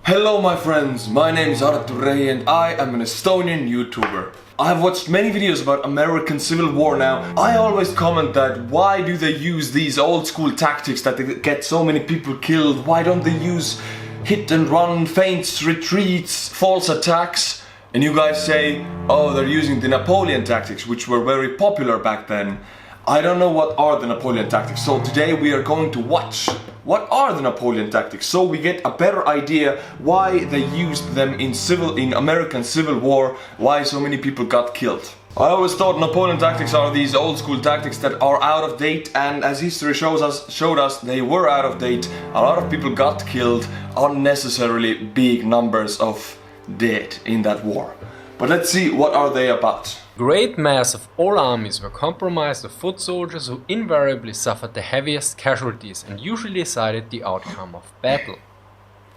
Hello my friends, my name is Artur and I am an Estonian YouTuber. I have watched many videos about American Civil War now. I always comment that why do they use these old school tactics that they get so many people killed? Why don't they use hit and run, feints, retreats, false attacks? And you guys say, oh, they're using the Napoleon tactics, which were very popular back then. I don't know what are the Napoleon tactics, so today we are going to watch what are the Napoleon tactics, so we get a better idea why they used them in American Civil War, why so many people got killed. I always thought Napoleon tactics are these old school tactics that are out of date, and as history showed us they were out of date. A lot of people got killed, unnecessarily big numbers of dead in that war. But let's see, what are they about? Great mass of all armies were comprised of foot soldiers who invariably suffered the heaviest casualties and usually decided the outcome of battle.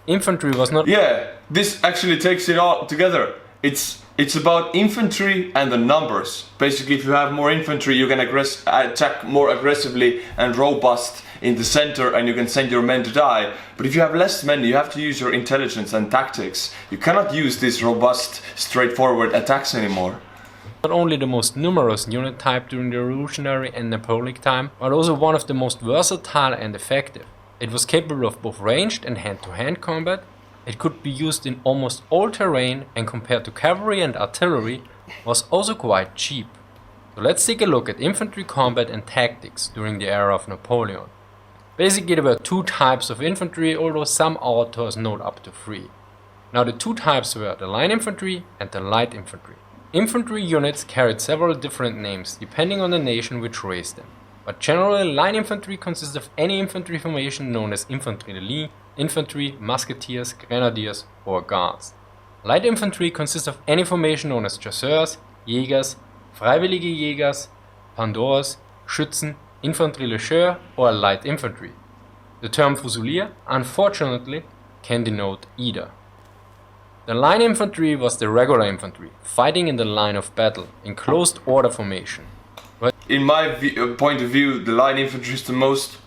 Infantry was not... Yeah, this actually takes it all together. It's about infantry and the numbers. Basically, if you have more infantry, you can attack more aggressively and robust in the center, and you can send your men to die. But if you have less men, you have to use your intelligence and tactics. You cannot use these robust, straightforward attacks anymore. Not only the most numerous unit type during the Revolutionary and Napoleonic time, but also one of the most versatile and effective. It was capable of both ranged and hand-to-hand combat. It could be used in almost all terrain, and compared to cavalry and artillery, was also quite cheap. So let's take a look at infantry combat and tactics during the era of Napoleon. Basically there were two types of infantry, although some authors note up to three. Now the two types were the line infantry and the light infantry. Infantry units carried several different names depending on the nation which raised them, but generally line infantry consists of any infantry formation known as infantry de ligne, infantry, musketeers, grenadiers or guards. Light infantry consists of any formation known as chasseurs, jägers, freiwillige jägers, pandors, schützen, infantry légère or light infantry. The term fusilier, unfortunately, can denote either. The line infantry was the regular infantry, fighting in the line of battle, in closed order formation. In my point of view, the line infantry is the most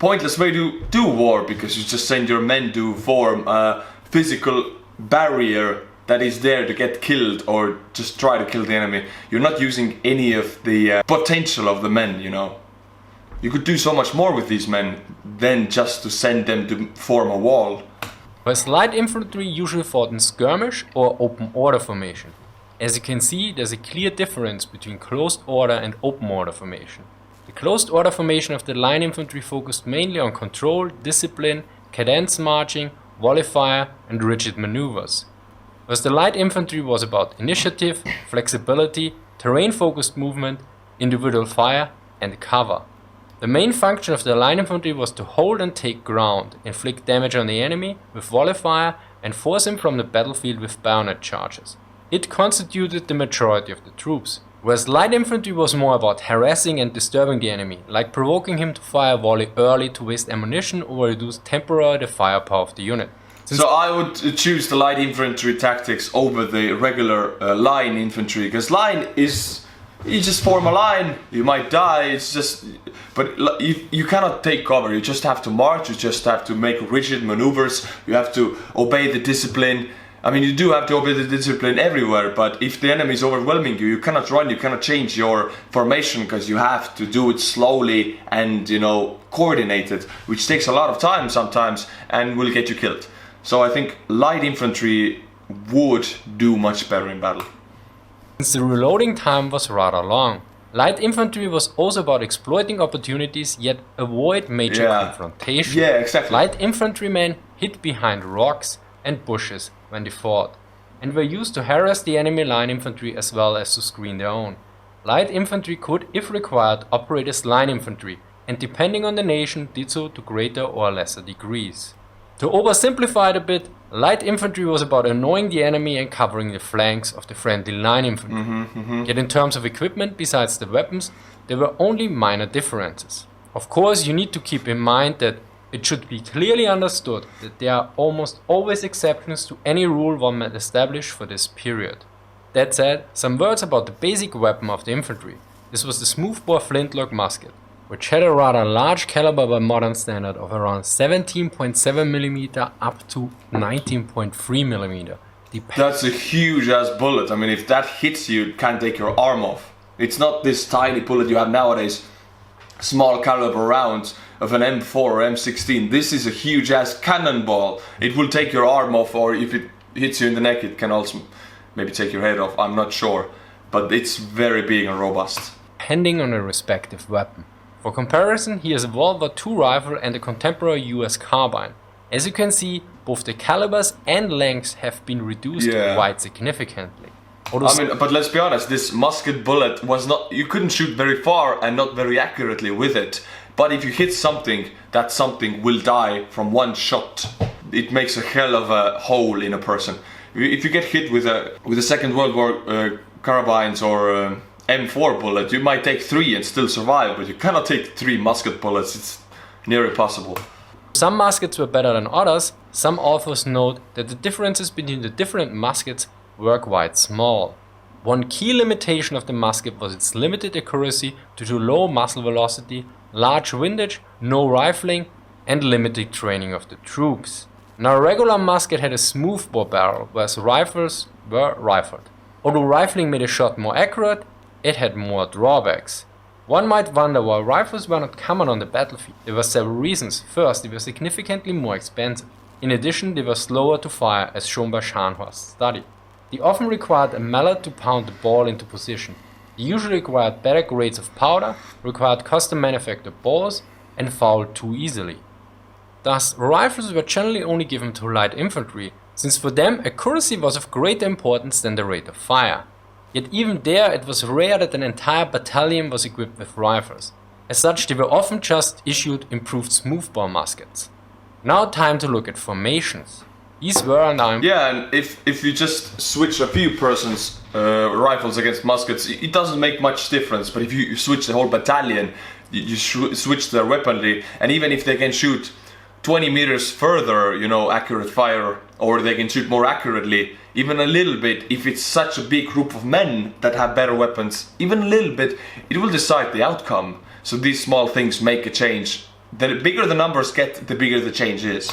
pointless way to do war, because you just send your men to form a physical barrier that is there to get killed or just try to kill the enemy. You're not using any of the potential of the men, you know. You could do so much more with these men than just to send them to form a wall. Whereas light infantry usually fought in skirmish or open order formation. As you can see, there's a clear difference between closed order and open order formation. The closed order formation of the line infantry focused mainly on control, discipline, cadence marching, volley fire and rigid maneuvers. Whereas the light infantry was about initiative, flexibility, terrain focused movement, individual fire and cover. The main function of the line infantry was to hold and take ground, inflict damage on the enemy with volley fire and force him from the battlefield with bayonet charges. It constituted the majority of the troops. Whereas light infantry was more about harassing and disturbing the enemy, like provoking him to fire a volley early to waste ammunition or reduce temporarily the firepower of the unit. So I would choose the light infantry tactics over the regular line infantry, because line is... You just form a line, you might die, it's just... But you cannot take cover, you just have to march, you just have to make rigid maneuvers, you have to obey the discipline. I mean, you do have to obey the discipline everywhere, but if the enemy is overwhelming you, you cannot run, you cannot change your formation, because you have to do it slowly and, you know, coordinated, which takes a lot of time sometimes and will get you killed. So I think light infantry would do much better in battle. Since the reloading time was rather long, light infantry was also about exploiting opportunities yet avoid major confrontation. Yeah, exactly. Light infantrymen hid behind rocks and bushes when they fought, and were used to harass the enemy line infantry as well as to screen their own. Light infantry could, if required, operate as line infantry, and depending on the nation did so to greater or lesser degrees. To oversimplify it a bit, light infantry was about annoying the enemy and covering the flanks of the friendly line infantry. Yet in terms of equipment, besides the weapons, there were only minor differences. Of course, you need to keep in mind that it should be clearly understood that there are almost always exceptions to any rule one might establish for this period. That said, some words about the basic weapon of the infantry. This was the smoothbore flintlock musket, which had a rather large caliber by modern standard of around 17.7mm up to 19.3mm. That's a huge ass bullet. I mean, if that hits you, it can take your arm off. It's not this tiny bullet you have nowadays, small caliber rounds of an M4 or M16. This is a huge ass cannonball. It will take your arm off, or if it hits you in the neck, it can also maybe take your head off. I'm not sure, but it's very big and robust. Depending on the respective weapon. For comparison, he has a World War II rifle and a contemporary U.S. carbine. As you can see, both the calibers and lengths have been reduced quite significantly. I mean, but let's be honest, this musket bullet was not, you couldn't shoot very far and not very accurately with it. But if you hit something, that something will die from one shot. It makes a hell of a hole in a person. If you get hit with a Second World War carbines or M4 bullet, you might take 3 and still survive, but you cannot take 3 musket bullets. It's near impossible. Some muskets were better than others. Some authors note that the differences between the different muskets were quite small. One key limitation of the musket was its limited accuracy due to low muzzle velocity, large windage, no rifling, and limited training of the troops. Now, a regular musket had a smoothbore barrel, whereas rifles were rifled. Although rifling made a shot more accurate, it had more drawbacks. One might wonder why rifles were not common on the battlefield. There were several reasons. First, they were significantly more expensive. In addition, they were slower to fire, as shown by Scharnhorst's study. They often required a mallet to pound the ball into position. They usually required better grades of powder, required custom manufactured balls, and fouled too easily. Thus, rifles were generally only given to light infantry, since for them accuracy was of greater importance than the rate of fire. Yet even there it was rare that an entire battalion was equipped with rifles. As such, they were often just issued improved smoothbore muskets. Now time to look at formations. These were yeah, and if you just switch a few persons' rifles against muskets, it doesn't make much difference. But if you switch the whole battalion, you switch their weaponry, and even if they can shoot 20 meters further, you know, accurate fire, or they can shoot more accurately, even a little bit, if it's such a big group of men that have better weapons, even a little bit, it will decide the outcome. So these small things make a change. The bigger the numbers get, the bigger the change is.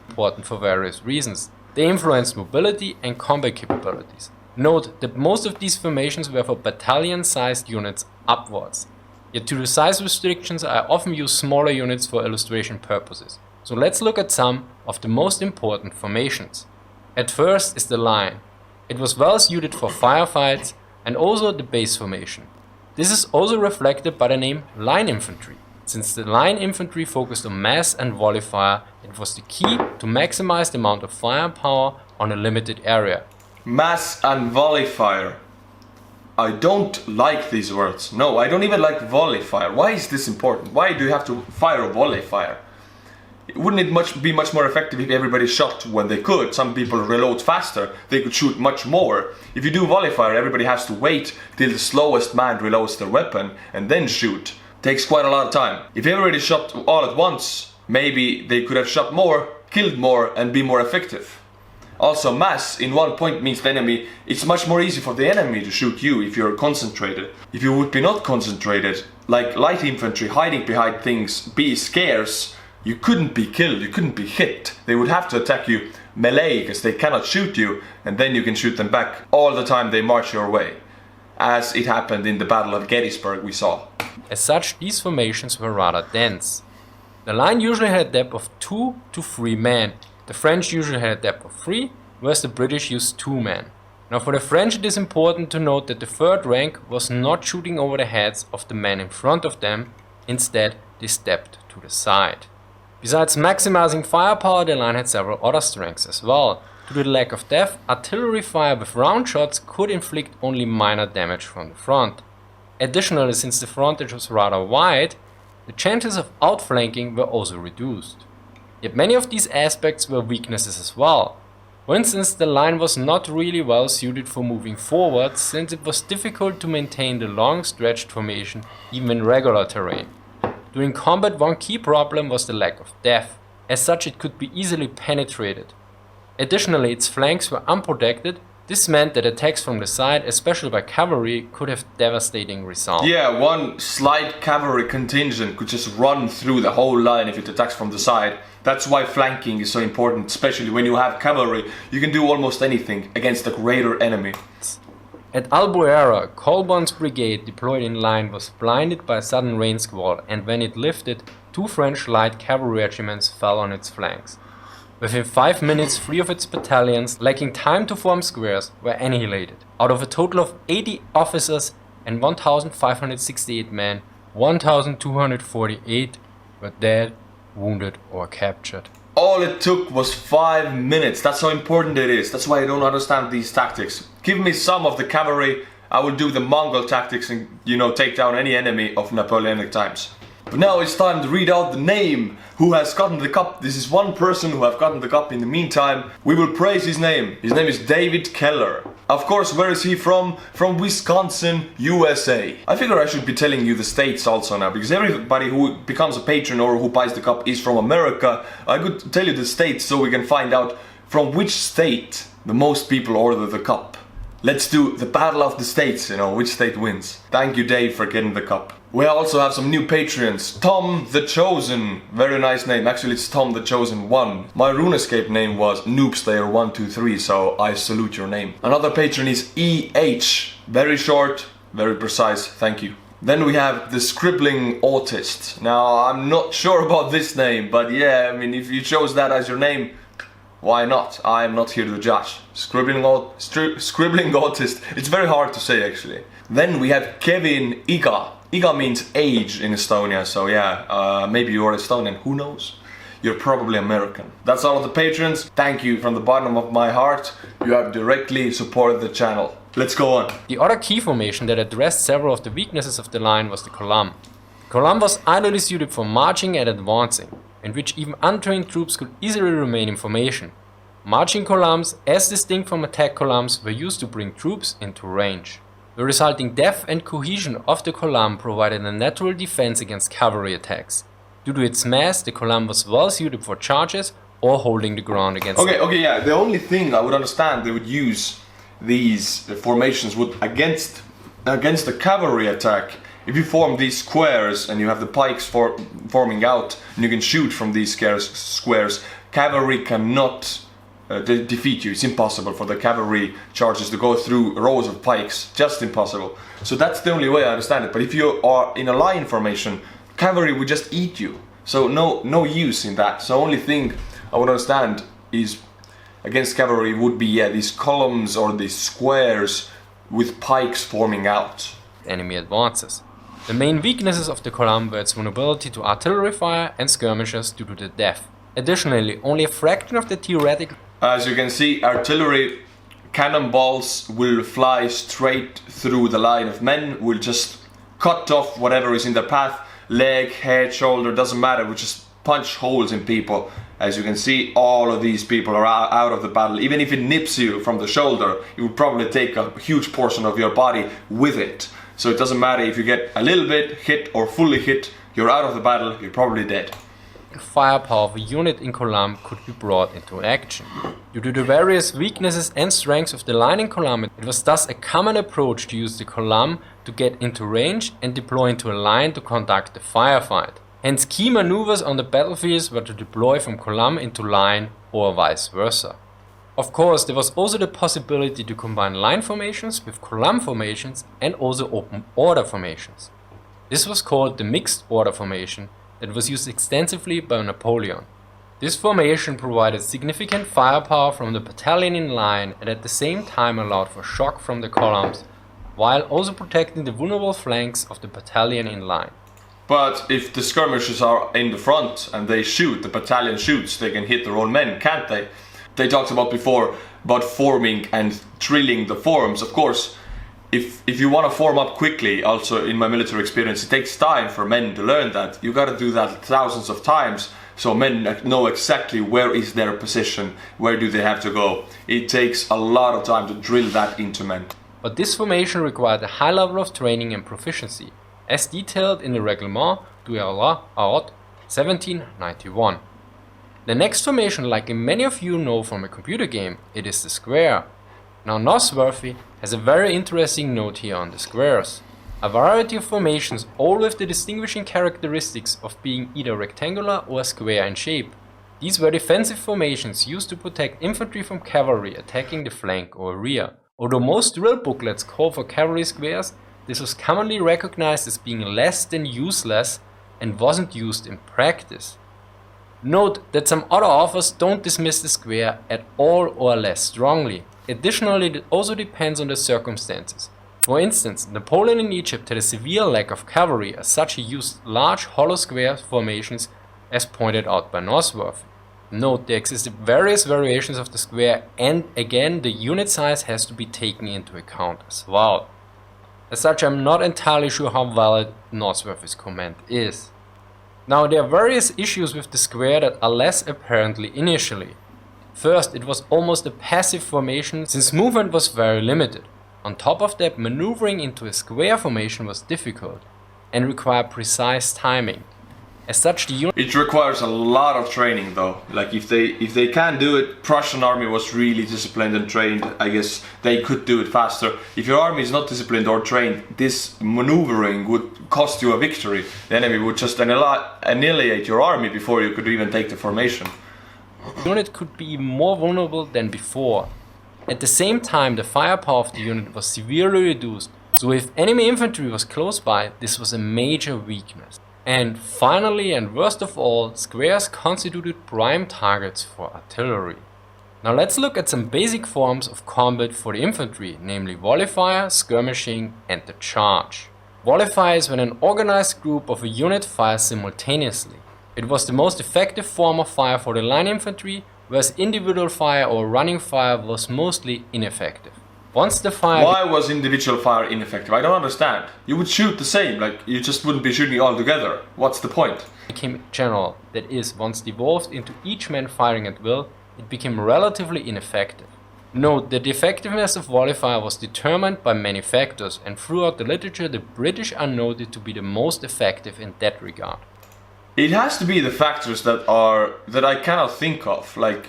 Important for various reasons. They influenced mobility and combat capabilities. Note that most of these formations were for battalion-sized units upwards. Yet due to size restrictions, I often use smaller units for illustration purposes. So let's look at some of the most important formations. At first is the line. It was well suited for firefights, and also the base formation. This is also reflected by the name line infantry. Since the line infantry focused on mass and volley fire, it was the key to maximize the amount of firepower on a limited area. Mass and volley fire. I don't like these words. No, I don't even like volley fire. Why is this important? Why do you have to fire a volley fire? Wouldn't it be much more effective if everybody shot when they could? Some people reload faster, they could shoot much more. If you do volley fire, everybody has to wait till the slowest man reloads their weapon and then shoot. Takes quite a lot of time. If everybody shot all at once, maybe they could have shot more, killed more, and be more effective. Also, mass in one point means the enemy. It's much more easy for the enemy to shoot you if you're concentrated. If you would be not concentrated, like light infantry hiding behind things, be scarce, you couldn't be killed, you couldn't be hit. They would have to attack you melee because they cannot shoot you, and then you can shoot them back all the time they march your way. As it happened in the Battle of Gettysburg we saw. As such, these formations were rather dense. The line usually had a depth of 2 to 3 men. The French usually had a depth of 3, whereas the British used 2 men. Now for the French it is important to note that the third rank was not shooting over the heads of the men in front of them, instead they stepped to the side. Besides maximizing firepower, the line had several other strengths as well. Due to the lack of depth, artillery fire with round shots could inflict only minor damage from the front. Additionally, since the frontage was rather wide, the chances of outflanking were also reduced. Yet many of these aspects were weaknesses as well. For instance, the line was not really well suited for moving forward, since it was difficult to maintain the long stretched formation even in regular terrain. During combat, one key problem was the lack of depth. As such, it could be easily penetrated. Additionally, its flanks were unprotected, This meant that attacks from the side, especially by cavalry, could have devastating results. Yeah, one slight cavalry contingent could just run through the whole line if it attacks from the side. That's why flanking is so important, especially when you have cavalry. You can do almost anything against a greater enemy. At Albuera, Colbon's brigade deployed in line was blinded by a sudden rain squall, and when it lifted, 2 French light cavalry regiments fell on its flanks. Within 5 minutes, 3 of its battalions, lacking time to form squares, were annihilated. Out of a total of 80 officers and 1,568 men, 1,248 were dead, wounded or captured. All it took was 5 minutes. That's how important it is. That's why I don't understand these tactics. Give me some of the cavalry, I will do the Mongol tactics and, take down any enemy of Napoleonic times. But now it's time to read out the name who has gotten the cup. This is one person who have gotten the cup in the meantime. We will praise his name. His name is David Keller. Of course, where is he from? From Wisconsin, USA. I figure I should be telling you the states also now, because everybody who becomes a patron or who buys the cup is from America. I could tell you the states so we can find out from which state the most people order the cup. Let's do the battle of the states, which state wins. Thank you, Dave, for getting the cup. We also have some new patrons. Tom the Chosen, very nice name. Actually, it's Tom the Chosen 1. My RuneScape name was Noobslayer123, so I salute your name. Another patron is EH. Very short, very precise, thank you. Then we have the Scribbling Autist. Now, I'm not sure about this name, but yeah, if you chose that as your name, why not? I am not here to judge. Scribbling Autist. It's very hard to say, actually. Then we have Kevin Iga. Iga means age in Estonia, so yeah, maybe you are Estonian, who knows? You're probably American. That's all of the patrons. Thank you from the bottom of my heart. You have directly supported the channel. Let's go on. The other key formation that addressed several of the weaknesses of the line was the column. The column was ideally suited for marching and advancing, in which even untrained troops could easily remain in formation. Marching columns, as distinct from attack columns, were used to bring troops into range. The resulting depth and cohesion of the column provided a natural defense against cavalry attacks. Due to its mass, the column was well suited for charges or holding the ground against... Okay, yeah, the only thing I would understand they would use these formations would against the cavalry attack. If you form these squares and you have the pikes forming out and you can shoot from these squares, cavalry cannot defeat you. It's impossible for the cavalry charges to go through rows of pikes, just impossible. So that's the only way I understand it. But if you are in a line formation, cavalry would just eat you. So no use in that. So only thing I would understand is against cavalry would be these columns or these squares with pikes forming out. Enemy advances. The main weaknesses of the column were its vulnerability to artillery fire and skirmishers due to the depth. Additionally, only a fraction of the theoretical... As you can see, artillery cannonballs will fly straight through the line of men, will just cut off whatever is in their path, leg, head, shoulder, doesn't matter, will just punch holes in people. As you can see, all of these people are out of the battle. Even if it nips you from the shoulder, it will probably take a huge portion of your body with it. So it doesn't matter if you get a little bit hit or fully hit, you're out of the battle, you're probably dead. Firepower of a unit in column could be brought into action. Due to the various weaknesses and strengths of the line in column, it was thus a common approach to use the column to get into range and deploy into a line to conduct a firefight. Hence, key maneuvers on the battlefields were to deploy from column into line or vice versa. Of course, there was also the possibility to combine line formations with column formations and also open order formations. This was called the mixed order formation that was used extensively by Napoleon. This formation provided significant firepower from the battalion in line and at the same time allowed for shock from the columns, while also protecting the vulnerable flanks of the battalion in line. But if the skirmishers are in the front and they shoot, the battalion shoots, they can hit their own men, can't they? They talked about before about forming and drilling the forms. Of course, if you want to form up quickly, also in my military experience, it takes time for men to learn that. You got to do that thousands of times so men know exactly where is their position, where do they have to go. It takes a lot of time to drill that into men. But this formation required a high level of training and proficiency, as detailed in the Reglement du Roi 1791. The next formation, like many of you know from a computer game, it is the square. Now Nosworthy has a very interesting note here on the squares. A variety of formations, all with the distinguishing characteristics of being either rectangular or square in shape. These were defensive formations used to protect infantry from cavalry attacking the flank or rear. Although most drill booklets call for cavalry squares, this was commonly recognized as being less than useless and wasn't used in practice. Note that some other authors don't dismiss the square at all or less strongly. Additionally, it also depends on the circumstances. For instance, Napoleon in Egypt had a severe lack of cavalry, as such he used large hollow square formations as pointed out by Nosworthy. Note there existed various variations of the square, and again the unit size has to be taken into account as well. As such, I'm not entirely sure how valid Nosworthy's comment is. Now there are various issues with the square that are less apparently initially. First, it was almost a passive formation since movement was very limited. On top of that, maneuvering into a square formation was difficult and required precise timing. As such, the unit... It requires a lot of training though. Like if they can do it, Prussian army was really disciplined and trained. I guess they could do it faster. If your army is not disciplined or trained, this maneuvering would cost you a victory. The enemy would just annihilate your army before you could even take the formation. The unit could be more vulnerable than before. At the same time, the firepower of the unit was severely reduced, so if enemy infantry was close by, this was a major weakness. And finally, and worst of all, squares constituted prime targets for artillery. Now let's look at some basic forms of combat for the infantry, namely volley fire, skirmishing and the charge. Volley fire is when an organized group of a unit fires simultaneously. It was the most effective form of fire for the line infantry, whereas individual fire or running fire was mostly ineffective. Once the fire... Why was individual fire ineffective? I don't understand. You would shoot the same, like you just wouldn't be shooting all together. What's the point? Became general, that is, once devolved into each man firing at will, it became relatively ineffective. Note that the effectiveness of volley fire was determined by many factors, and throughout the literature the British are noted to be the most effective in that regard. It has to be the factors that I cannot think of, like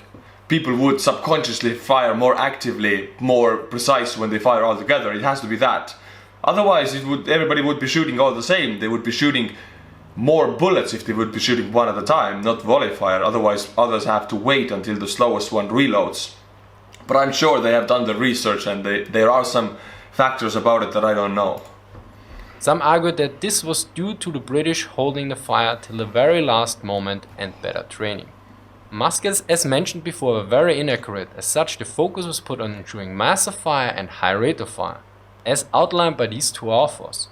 people would subconsciously fire more actively, more precise when they fire all together. It has to be that. Otherwise, everybody would be shooting all the same. They would be shooting more bullets if they would be shooting one at a time, not volley fire. Otherwise, others have to wait until the slowest one reloads. But I'm sure they have done the research, and there are some factors about it that I don't know. Some argued that this was due to the British holding the fire till the very last moment and better training. Muskets, as mentioned before, were very inaccurate. As such, the focus was put on ensuring mass of fire and high rate of fire, as outlined by these two authors.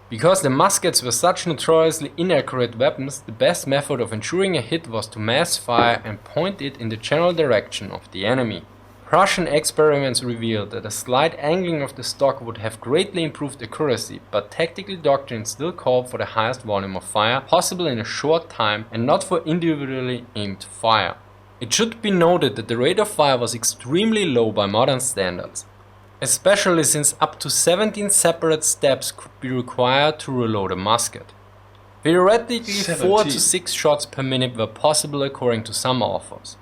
Because the muskets were such notoriously inaccurate weapons, the best method of ensuring a hit was to mass fire and point it in the general direction of the enemy. Prussian experiments revealed that a slight angling of the stock would have greatly improved accuracy, but tactical doctrine still called for the highest volume of fire possible in a short time and not for individually aimed fire. It should be noted that the rate of fire was extremely low by modern standards, especially since up to 17 separate steps could be required to reload a musket. Theoretically, 4 to 6 shots per minute were possible according to some authors.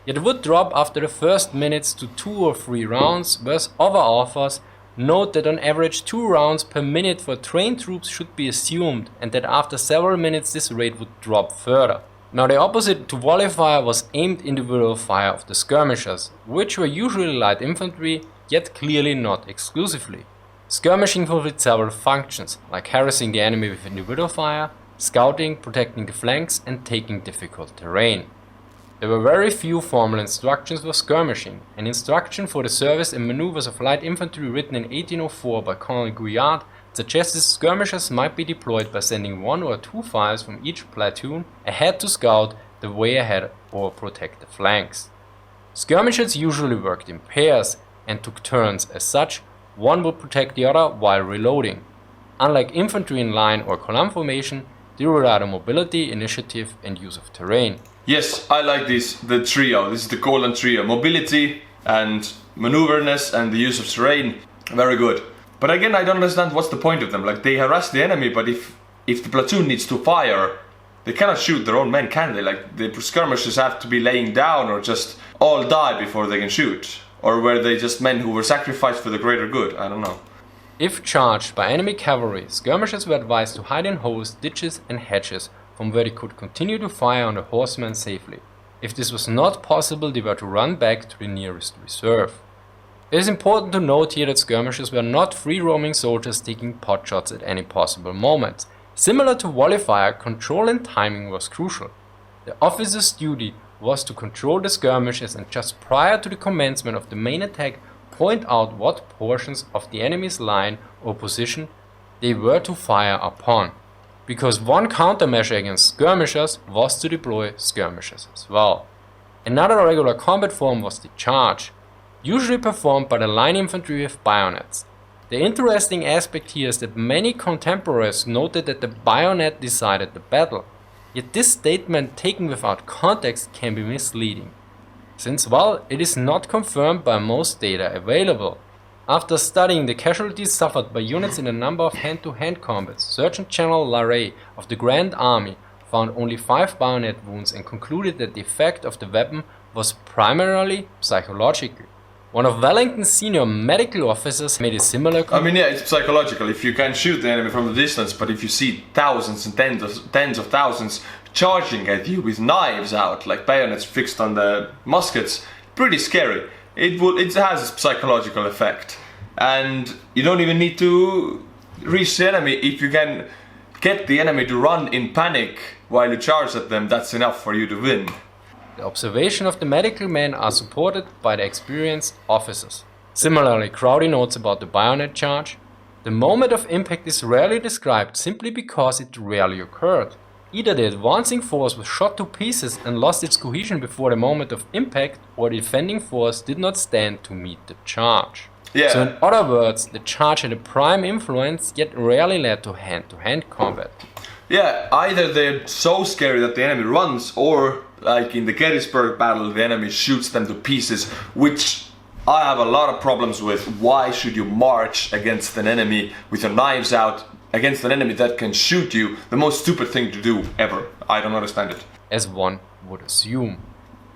Yet it would drop after the first minutes to 2 or 3 rounds, whereas other authors note that on average 2 rounds per minute for trained troops should be assumed, and that after several minutes this rate would drop further. Now the opposite to volley fire was aimed individual fire of the skirmishers, which were usually light infantry, yet clearly not exclusively. Skirmishing fulfilled several functions, like harassing the enemy with individual fire, scouting, protecting the flanks and taking difficult terrain. There were very few formal instructions for skirmishing. An instruction for the service and maneuvers of light infantry written in 1804 by Colonel Guyard suggested skirmishers might be deployed by sending 1 or 2 files from each platoon ahead to scout the way ahead or protect the flanks. Skirmishers usually worked in pairs and took turns. As such, one would protect the other while reloading. Unlike infantry in line or column formation, they relied on mobility, initiative and use of terrain. Yes, I like the trio. This is the golden trio. Mobility and maneuverness and the use of terrain. Very good. But again, I don't understand what's the point of them. Like, they harass the enemy, but if the platoon needs to fire, they cannot shoot their own men, can they? Like, the skirmishers have to be laying down or just all die before they can shoot. Or were they just men who were sacrificed for the greater good? I don't know. If charged by enemy cavalry, skirmishers were advised to hide in holes, ditches and hedges from where they could continue to fire on the horsemen safely. If this was not possible, they were to run back to the nearest reserve. It is important to note here that skirmishers were not free-roaming soldiers taking potshots at any possible moment. Similar to volley fire, control and timing was crucial. The officer's duty was to control the skirmishers and just prior to the commencement of the main attack point out what portions of the enemy's line or position they were to fire upon. Because one countermeasure against skirmishers was to deploy skirmishers as well. Another regular combat form was the charge, usually performed by the line infantry with bayonets. The interesting aspect here is that many contemporaries noted that the bayonet decided the battle. Yet this statement taken without context can be misleading, since well, it is not confirmed by most data available. After studying the casualties suffered by units in a number of hand-to-hand combats, Surgeon General Rehi of the Grand Army found only 5 bayonet wounds and concluded that the effect of the weapon was primarily psychological. One of Wellington's senior medical officers made a similar I mean, yeah, it's psychological if you can shoot the enemy from the distance, but if you see thousands and tens of thousands charging at you with knives out, like bayonets fixed on the muskets, pretty scary. It has a psychological effect. And you don't even need to reach the enemy. If you can get the enemy to run in panic while you charge at them, that's enough for you to win. The observation of the medical men are supported by the experienced officers. Similarly, Crowdy notes about the bayonet charge. The moment of impact is rarely described simply because it rarely occurred. Either the advancing force was shot to pieces and lost its cohesion before the moment of impact, or the defending force did not stand to meet the charge. Yeah. So in other words, the charge had a prime influence, yet rarely led to hand-to-hand combat. Yeah, either they're so scary that the enemy runs, or like in the Gettysburg battle, the enemy shoots them to pieces, which I have a lot of problems with. Why should you march against an enemy with your knives out, against an enemy that can shoot you? The most stupid thing to do ever. I don't understand it. As one would assume.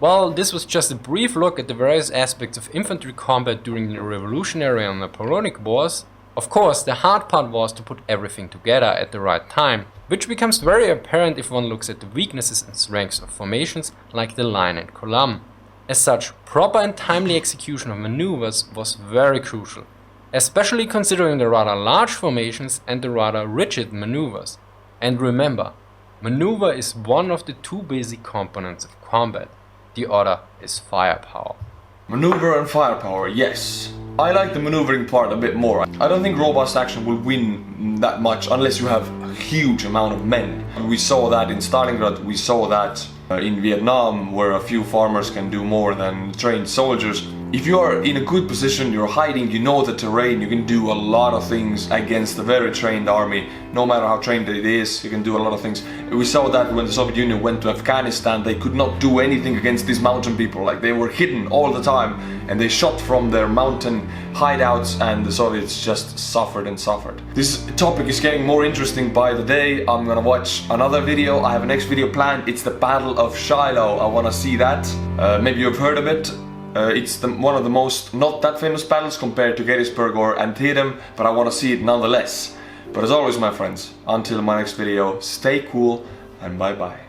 Well, this was just a brief look at the various aspects of infantry combat during the Revolutionary and Napoleonic Wars. Of course, the hard part was to put everything together at the right time, which becomes very apparent if one looks at the weaknesses and strengths of formations like the line and column. As such, proper and timely execution of maneuvers was very crucial, especially considering the rather large formations and the rather rigid maneuvers. And remember, maneuver is one of the 2 basic components of combat. The other is firepower. Maneuver and firepower, yes. I like the maneuvering part a bit more. I don't think robust action will win that much unless you have a huge amount of men. We saw that in Stalingrad, we saw that in Vietnam, where a few farmers can do more than trained soldiers. If you are in a good position, you're hiding, you know the terrain, you can do a lot of things against a very trained army. No matter how trained it is, you can do a lot of things. We saw that when the Soviet Union went to Afghanistan, they could not do anything against these mountain people. Like, they were hidden all the time and they shot from their mountain hideouts and the Soviets just suffered and suffered. This topic is getting more interesting by the day. I'm gonna watch another video. I have a next video planned. It's the Battle of Shiloh. I wanna see that. Maybe you've heard of it. It's one of the most not that famous battles compared to Gettysburg or Antietam, but I want to see it nonetheless. But as always, my friends, until my next video, stay cool and bye bye.